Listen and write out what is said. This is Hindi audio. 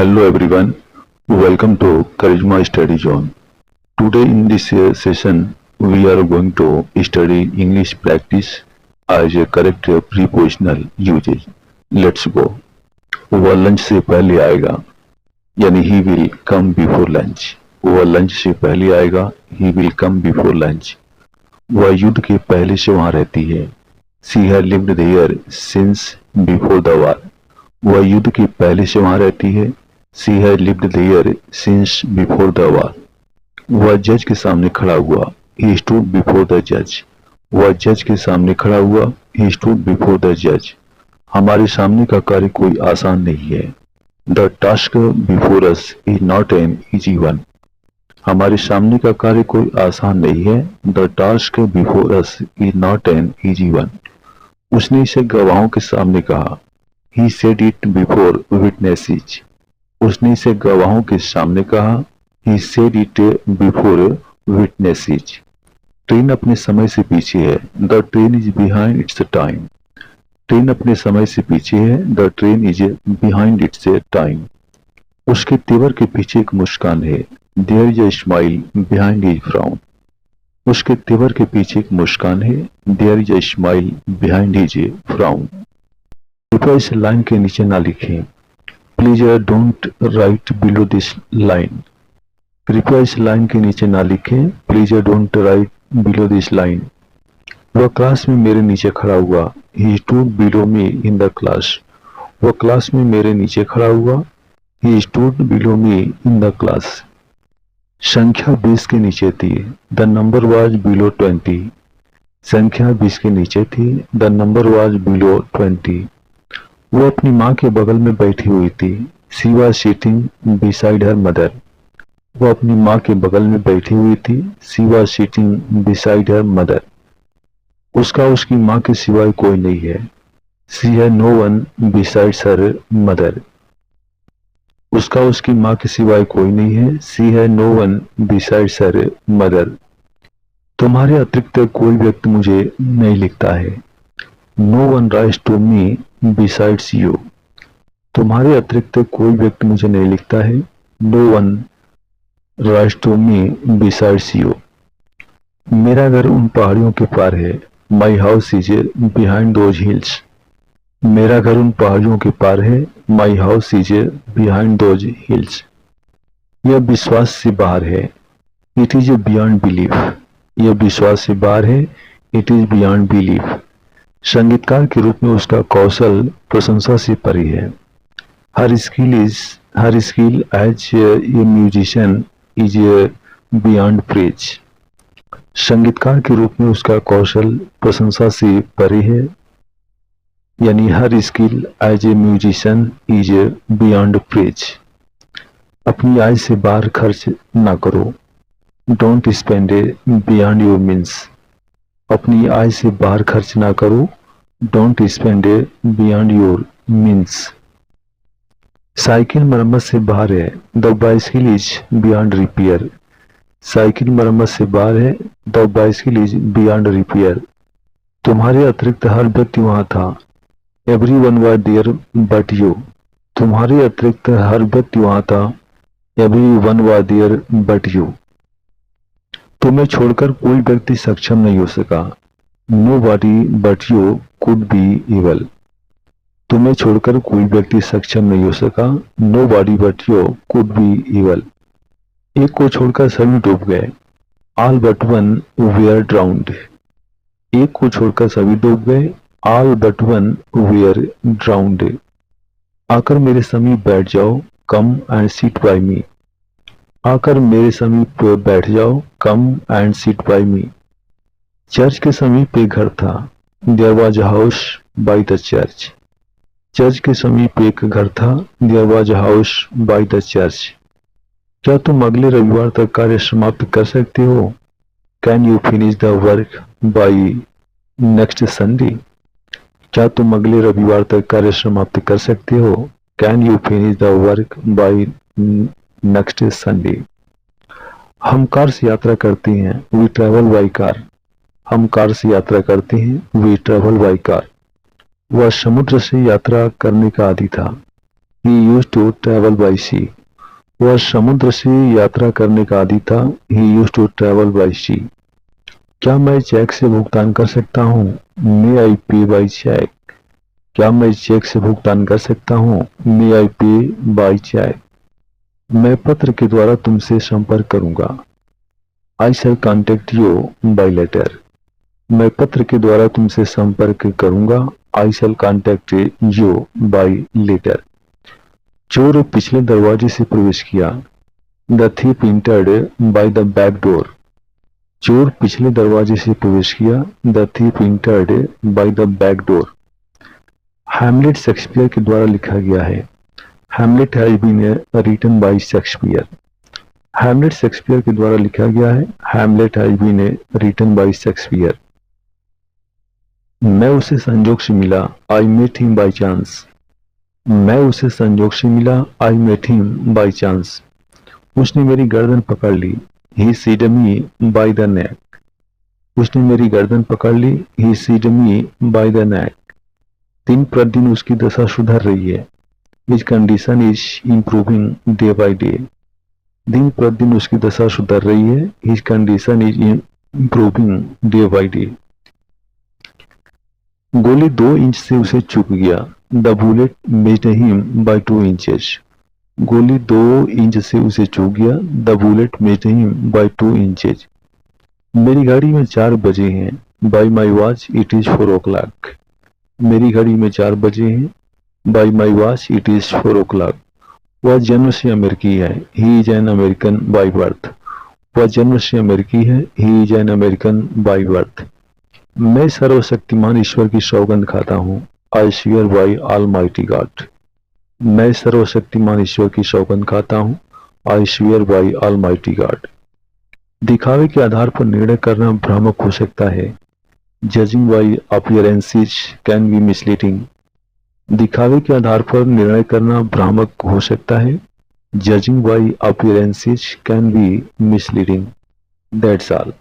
Hello everyone, welcome to Charisma Study Zone. Today in this session we are going to study English practice as a correct prepositional usage. Let's go. वह लंच से पहले आएगा यानी he will come before lunch. वह लंच से पहले आएगा he will come before lunch. वह युद्ध के पहले से वहां रहती है She had lived there since before the war. वह युद्ध के पहले से वहां रहती है She had lived there since before the war. वह जज के सामने खड़ा हुआ He stood before the judge. वह जज के सामने खड़ा हुआ He stood before the judge. हमारे सामने का कार्य कोई आसान नहीं है The task before us is not an easy one. हमारे सामने का कार्य कोई आसान नहीं है The task before us is not an easy one. उसने इसे गवाहों के सामने कहा He said it before witnesses. उसने इसे गवाहों के सामने कहा He said it before witnesses. Train अपने समय से पीछे है The train is behind its time. Train अपने समय से पीछे है The train is behind its time. उसके तेवर के पीछे एक मुस्कान है There is a smile behind his frown. उसके तेवर के पीछे एक मुस्कान है There is a smile behind his frown. कृपया इस लाइन के नीचे ना लिखें Please don't write below this line. कृपया इस लाइन के नीचे ना लिखें Please don't write below this line. वह क्लास में मेरे नीचे खड़ा हुआ He stood below me in the class. वह क्लास में मेरे नीचे खड़ा हुआ He stood below me in the class. संख्या 20 के नीचे थी The number was below 20. संख्या 20 के नीचे थी The number was below 20. वो अपनी माँ के बगल में बैठी हुई थी She was sitting beside her mother. वो अपनी माँ के बगल में बैठी हुई थी She was sitting beside her mother. उसका उसकी माँ के सिवाय कोई नहीं है She had no one besides her mother. उसका उसकी माँ के सिवाय कोई नहीं है She had no one besides her mother. तुम्हारे अतिरिक्त कोई व्यक्ति मुझे नहीं लिखता है No one writes to me besides you. तुम्हारे अतिरिक्त कोई व्यक्ति मुझे नहीं लिखता है No one writes to me besides you. मेरा घर उन पहाड़ियों के पार है My house is behind those hills. मेरा घर उन पहाड़ियों के पार है My house is behind those hills. यह विश्वास से बाहर है It is beyond belief. यह विश्वास से बाहर है It is beyond belief. संगीतकार के रूप में उसका कौशल प्रशंसा से परे है Her skill as a musician is beyond praise. संगीतकार के रूप में उसका कौशल प्रशंसा से परे है यानी Her skill as a musician is beyond praise. अपनी आय से बाहर खर्च ना करो Don't spend beyond your means. अपनी आय से बाहर खर्च ना करो Don't spend beyond your means. Cycle मरम्मत से बाहर है The bicycle is beyond repair. Cycle मरम्मत से बाहर है The bicycle is beyond repair. तुम्हारे अतिरिक्त हर व्यक्ति वहां था Everyone was there but you. तुम्हारे अतिरिक्त हर व्यक्ति वहां था Everyone was there but you. तुम्हें छोड़कर कोई व्यक्ति सक्षम नहीं हो सका Nobody but you could be evil. तुम्हें छोड़कर कोई व्यक्ति सक्षम नहीं हो सका Nobody but you could be evil. एक को छोड़कर सभी डूब गए All but one were drowned. एक को छोड़कर सभी डूब गए All but one were drowned. आकर मेरे समीप बैठ जाओ Come and sit by me. आकर मेरे समीप बैठ जाओ Come and sit by me. Church के समीप एक घर था There was a house by the church. Church के समीप एक घर था There was a house by the church. क्या तुम अगले रविवार तक कार्य समाप्त कर सकते हो Can you finish the work by next Sunday? क्या तुम अगले रविवार तक कार्य समाप्त कर सकते हो Can you finish the work by next Sunday? हम कार से यात्रा करते हैं We travel by car. हम कार से यात्रा करते हैं We travel by car. वह समुद्र से यात्रा करने का आदी था He used to travel by sea. वह समुद्र से यात्रा करने का आदी था. He used to travel by sea. क्या मैं चेक से भुगतान कर सकता हूँ? May I pay by check? क्या मैं चेक से भुगतान कर सकता हूँ? May I pay by check? मैं पत्र के द्वारा तुमसे संपर्क करूंगा. I shall contact you by letter. मैं पत्र के द्वारा तुमसे संपर्क करूंगा. I shall contact you by letter. चोर पिछले दरवाजे से प्रवेश किया. The thief entered by the back door. चोर पिछले दरवाजे से प्रवेश किया. The thief entered by the back door. Hamlet Shakespeare के द्वारा लिखा गया है. Hamlet has been written by Shakespeare. Hamlet Shakespeare के द्वारा लिखा गया है. Hamlet has been written by Shakespeare. मैं उसे संजोग से मिला. I met him by chance. मैं उसे संजोग से मिला. I met him by chance. उसने मेरी गर्दन पकड़ ली. He seized me by the neck. उसने मेरी गर्दन पकड़ ली. He seized me by the नेक. दिन प्रतिदिन उसकी दशा सुधर रही है. His condition is improving day by day. दिन प्रतिदिन उसकी दशा सुधर रही है. His condition is improving day by day. गोली 2 इंच से उसे चूक गया. The bullet missed him by 2 inches. गोली 2 इंच से उसे चूक गया. The bullet missed him by 2 inches. मेरी घड़ी में 4 बजे हैं. Bye my watch it is 4 o'clock. मेरी घड़ी में 4 बजे हैं. Bye my watch it is 4 o'clock. वह जन्म से अमेरिकी है. He is an American by birth. वह जन्म से अमेरिकी है. He is an American by birth. मैं सर्वशक्तिमान ईश्वर की सौगंध खाता हूँ. I swear by almighty God. मैं सर्वशक्तिमान ईश्वर की सौगंध खाता हूँ. I swear by almighty God. दिखावे के आधार पर निर्णय करना भ्रामक हो सकता है. Judging by appearances can be misleading. दिखावे के आधार पर निर्णय करना भ्रामक हो सकता है. Judging by appearances can be misleading. That's all.